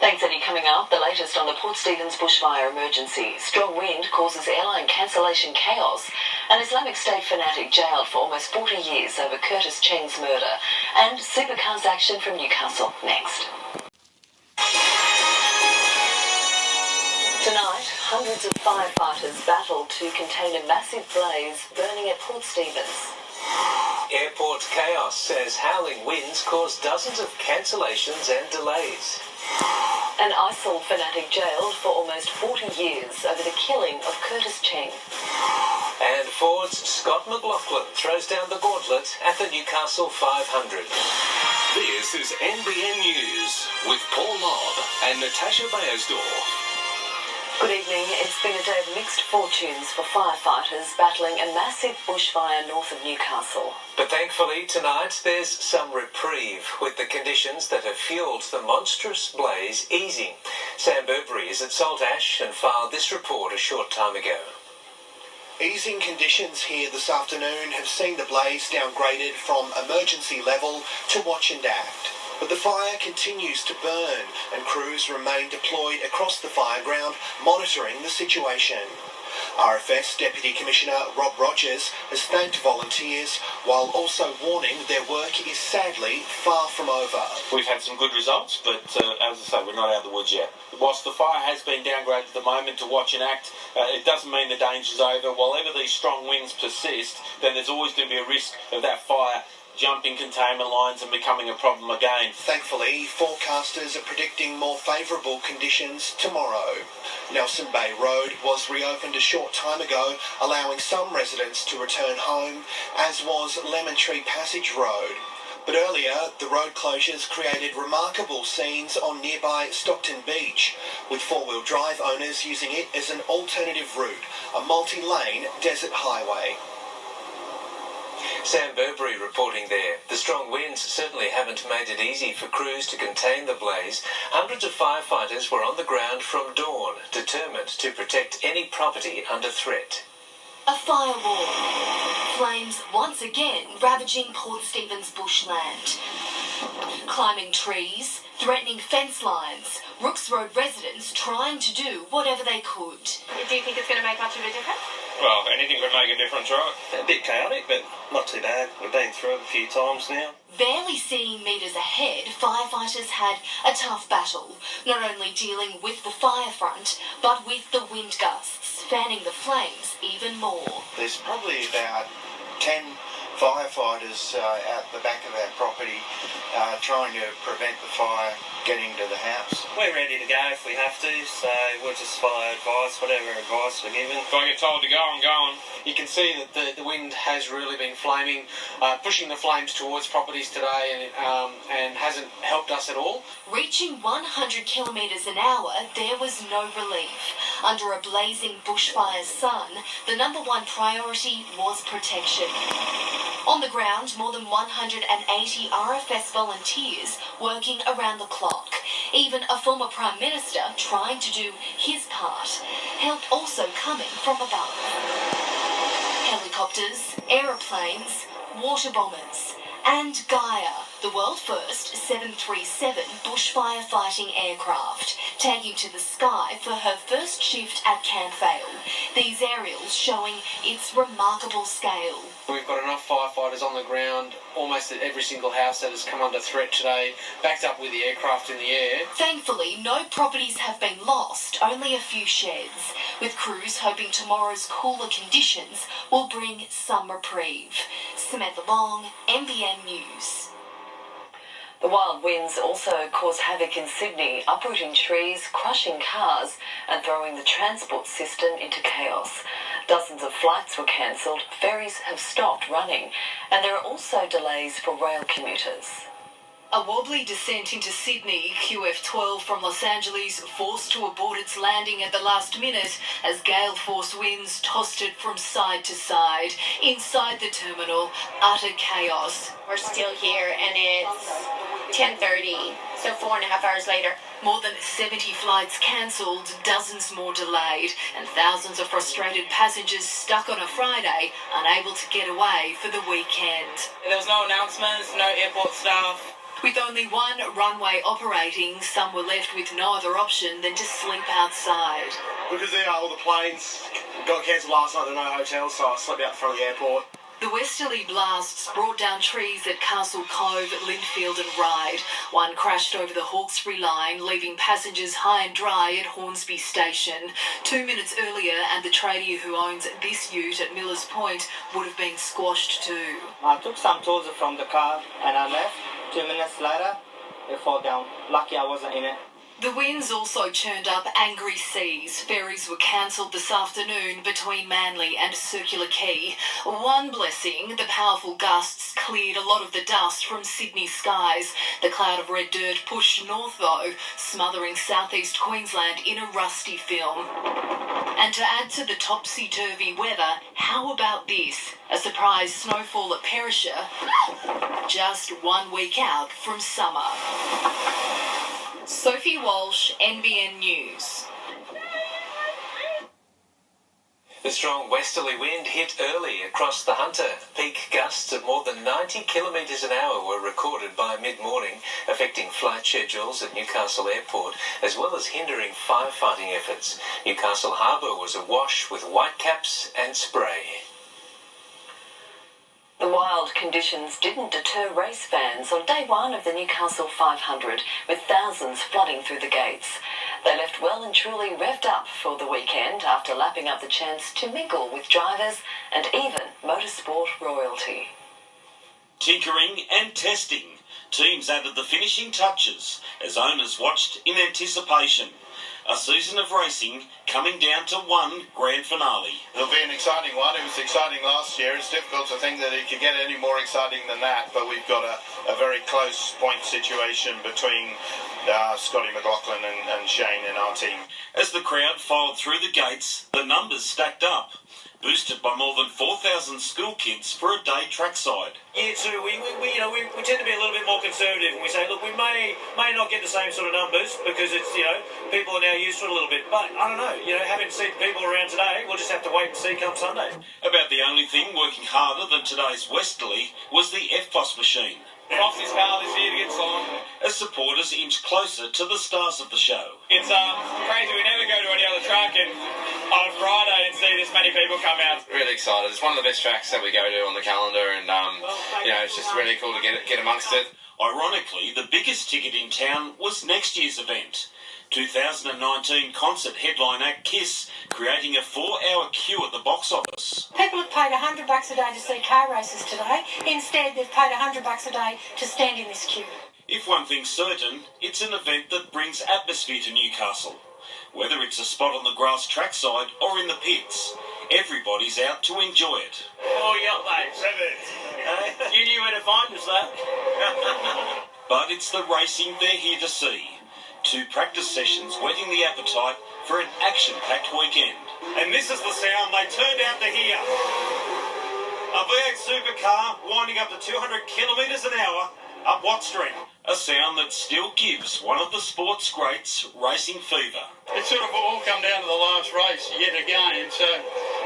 Thanks, Eddie. Coming up, the latest on the Port Stephens bushfire emergency. Strong wind causes airline cancellation chaos. An Islamic State fanatic jailed for almost 40 years over Curtis Cheng's murder. And supercars action from Newcastle. Next. Tonight, hundreds of firefighters battled to contain a massive blaze burning at Port Stephens. Airport chaos says howling winds caused dozens of cancellations and delays. An ISIL fanatic jailed for almost 40 years over the killing of Curtis Cheng. And Ford's Scott McLaughlin throws down the gauntlet at the Newcastle 500. This is NBN News with Paul Lobb and Natasha Beyersdorf. Good evening. It's been a day of mixed fortunes for firefighters battling a massive bushfire north of Newcastle. But thankfully tonight there's some reprieve, with the conditions that have fuelled the monstrous blaze easing. Sam Burberry is at Saltash and filed this report a short time ago. Easing conditions here this afternoon have seen the blaze downgraded from emergency level to watch and act. But the fire continues to burn and crews remain deployed across the fireground monitoring the situation. RFS Deputy Commissioner Rob Rogers has thanked volunteers while also warning their work is sadly far from over. We've had some good results, but as I say, we're not out of the woods yet. Whilst the fire has been downgraded at the moment to watch and act, it doesn't mean the danger's over. While ever these strong winds persist, then there's always going to be a risk of that fire jumping containment lines and becoming a problem again. Thankfully, forecasters are predicting more favourable conditions tomorrow. Nelson Bay Road was reopened a short time ago, allowing some residents to return home, as was Lemon Tree Passage Road. But earlier, the road closures created remarkable scenes on nearby Stockton Beach, with four-wheel drive owners using it as an alternative route, a multi-lane desert highway. Sam Burberry reporting there. The strong winds certainly haven't made it easy for crews to contain the blaze. Hundreds of firefighters were on the ground from dawn, determined to protect any property under threat. A fire war. Flames once again ravaging Port Stephens bushland. Climbing trees, threatening fence lines, Rooks Road residents trying to do whatever they could. Do you think it's going to make much of a difference? Well, anything would make a difference, right? A bit chaotic, but not too bad. We've been through it a few times now. Barely seeing metres ahead, firefighters had a tough battle, not only dealing with the fire front, but with the wind gusts, fanning the flames even more. There's probably about 10 firefighters out the back of our property trying to prevent the fire getting to the house. We're ready to go if we have to, so we'll just follow advice, whatever advice we're given. If I get told to go, I'm going. You can see that the wind has really been flaming, pushing the flames towards properties today and hasn't helped us at all. Reaching 100 kilometres an hour, there was no relief. Under a blazing bushfire sun, the number one priority was protection. On the ground, more than 180 RFS volunteers working around the clock. Even a former Prime Minister trying to do his part. Help also coming from above. Helicopters, aeroplanes, water bombers, and Gaia, the world first 737 bushfire fighting aircraft, taking to the sky for her first shift at Camp Vale. These aerials showing its remarkable scale. We've got enough firefighters on the ground, almost at every single house that has come under threat today, backed up with the aircraft in the air. Thankfully, no properties have been lost, only a few sheds, with crews hoping tomorrow's cooler conditions will bring some reprieve. Samantha Long, NBN News. The wild winds also caused havoc in Sydney, uprooting trees, crushing cars and throwing the transport system into chaos. Dozens of flights were cancelled, ferries have stopped running, and there are also delays for rail commuters. A wobbly descent into Sydney, QF12 from Los Angeles forced to abort its landing at the last minute as gale force winds tossed it from side to side. Inside the terminal, utter chaos. We're still here and it's 10:30, so 4.5 hours later. More than 70 flights cancelled, dozens more delayed, and thousands of frustrated passengers stuck on a Friday, unable to get away for the weekend. There was no announcements, no airport staff. With only one runway operating, some were left with no other option than to sleep outside. Because all the planes got cancelled last night, there were no hotels, so I slept out the front of the airport. The westerly blasts brought down trees at Castle Cove, Linfield and Ryde. One crashed over the Hawkesbury line, leaving passengers high and dry at Hornsby Station. 2 minutes earlier, and the tradie who owns this ute at Millers Point would have been squashed too. I took some tools from the car and I left. 2 minutes later, it fell down. Lucky I wasn't in it. The winds also churned up angry seas. Ferries were cancelled this afternoon between Manly and Circular Quay. One blessing, the powerful gusts cleared a lot of the dust from Sydney skies. The cloud of red dirt pushed north though, smothering southeast Queensland in a rusty film. And to add to the topsy-turvy weather, how about this? A surprise snowfall at Perisher, just 1 week out from summer. Sophie Walsh, NBN News. The strong westerly wind hit early across the Hunter. Peak gusts of more than 90 kilometres an hour were recorded by mid-morning, affecting flight schedules at Newcastle Airport, as well as hindering firefighting efforts. Newcastle Harbour was awash with whitecaps and spray. The wild conditions didn't deter race fans on day one of the Newcastle 500, with thousands flooding through the gates. They left well and truly revved up for the weekend after lapping up the chance to mingle with drivers and even motorsport royalty. Tinkering and testing. Teams added the finishing touches as owners watched in anticipation. A season of racing coming down to one grand finale. It'll be an exciting one. It was exciting last year. It's difficult to think that it could get any more exciting than that, but we've got a very close point situation between Scotty McLaughlin and Shane in our team. As the crowd filed through the gates, the numbers stacked up, boosted by more than 4,000 school kids for a day trackside. Yeah, so we tend to be a little bit more conservative, and we say, look, we may not get the same sort of numbers because it's, people are now used to it a little bit. But I don't know, having seen people around today, we'll just have to wait and see come Sunday. About the only thing working harder than today's westerly was the FPOS machine. Foxy's car this year to get signed. As supporters inch closer to the stars of the show. It's crazy. We never go to any other track and on a Friday and see this many people come out. Really excited. It's one of the best tracks that we go to on the calendar, and it's just really cool to get amongst it. Ironically, the biggest ticket in town was next year's event. 2019 concert headline act Kiss creating a 4-hour queue at the box office. People have paid $100 a day to see car races today. Instead, they've paid $100 a day to stand in this queue. If one thing's certain, it's an event that brings atmosphere to Newcastle. Whether it's a spot on the grass trackside or in the pits, everybody's out to enjoy it. Oh, yeah, mate. 7. You knew where to find us, though. But it's the racing they're here to see. 2 practice sessions whetting the appetite for an action-packed weekend. And this is the sound they turned out to hear. A V8 supercar winding up to 200 kilometres an hour up Watt Street. A sound that still gives one of the sport's greats racing fever. It's sort of all come down to the last race yet again, so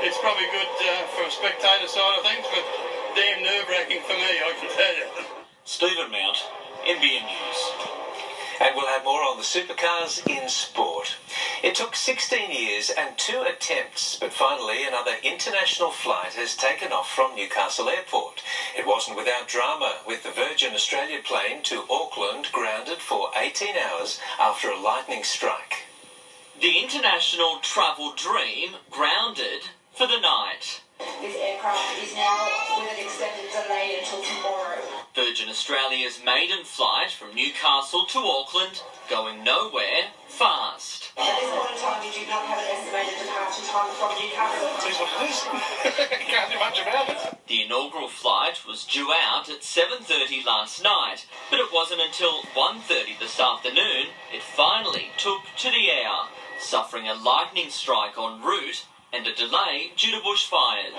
it's probably good for a spectator side of things, but damn nerve-wracking for me, I can tell you. Stephen Mount, NBN News. And we'll have more on the supercars in sport. It took 16 years and 2 attempts, but finally another international flight has taken off from Newcastle Airport. It wasn't without drama, with the Virgin Australia plane to Auckland grounded for 18 hours after a lightning strike. The international travel dream grounded for the night. This aircraft is now with an extended delay until tomorrow. Virgin Australia's maiden flight from Newcastle to Auckland going nowhere fast. At this point in time, you do not have an estimated departure time from Newcastle. Can't do much about it. The inaugural flight was due out at 7:30 last night, but it wasn't until 1:30 this afternoon it finally took to the air, suffering a lightning strike en route and a delay due to bushfires.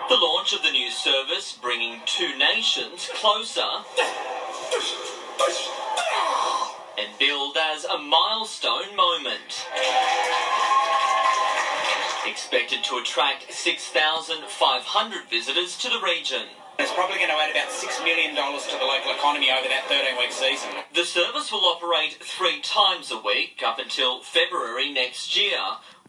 The launch of the new service bringing 2 nations closer and billed as a milestone moment. expected to attract 6,500 visitors to the region. It's probably going to add about $6 million to the local economy over that 13-week season. The service will operate 3 times a week up until February next year.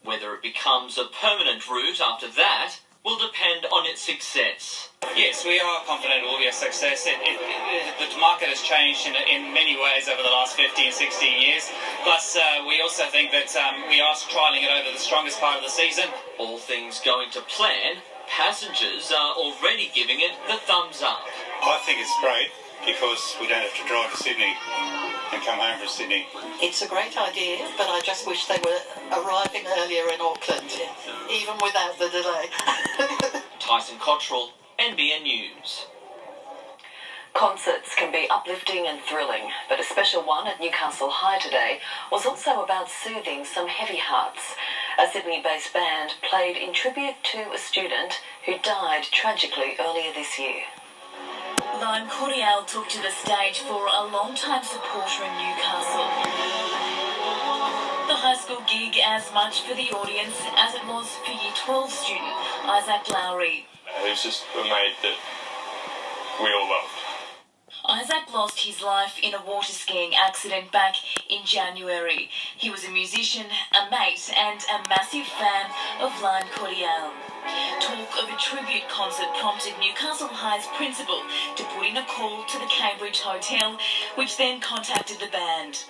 Whether it becomes a permanent route after that will depend on its success. Yes, we are confident it will be a success. The market has changed in many ways over the last 15, 16 years. Plus, we also think that we are trialling it over the strongest part of the season. All things going to plan, passengers are already giving it the thumbs up. I think it's great because we don't have to drive to Sydney and come home from Sydney. It's a great idea, but I just wish they were arriving earlier in Auckland, even without the delay. Tyson Cottrell, NBN News. Concerts can be uplifting and thrilling, but a special one at Newcastle High today was also about soothing some heavy hearts. A Sydney-based band played in tribute to a student who died tragically earlier this year. Lime Cordial took to the stage for a long-time supporter in Newcastle. The high school gig as much for the audience as it was for Year 12 student Isaac Lowry. It was just a mate that we all loved. Isaac lost his life in a water skiing accident back in January. He was a musician, a mate and a massive fan of Lime Cordial. Talk of a tribute concert prompted Newcastle High's principal to put in a call to the Cambridge Hotel, which then contacted the band.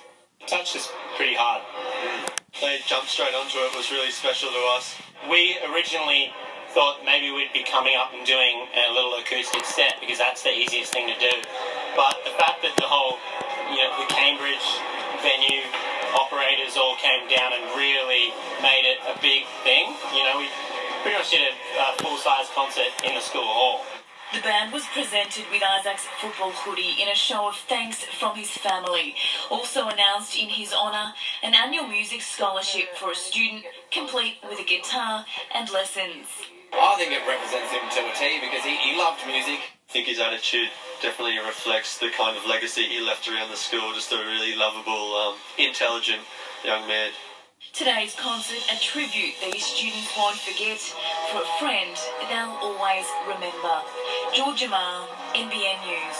Touched us pretty hard. They jumped straight onto it. It was really special to us. We originally thought maybe we'd be coming up and doing a little acoustic set because that's the easiest thing to do. But the fact that the whole, the Cambridge venue operators all came down and really made it a big thing, we pretty much did a full-size concert in the school hall. The band was presented with Isaac's football hoodie in a show of thanks from his family. Also announced in his honour an annual music scholarship for a student, complete with a guitar and lessons. I think it represents him to a T because he loved music. I think his attitude definitely reflects the kind of legacy he left around the school, just a really lovable, intelligent young man. Today's concert, a tribute these students won't forget, for a friend they'll always remember. Georgia Mar, NBN News.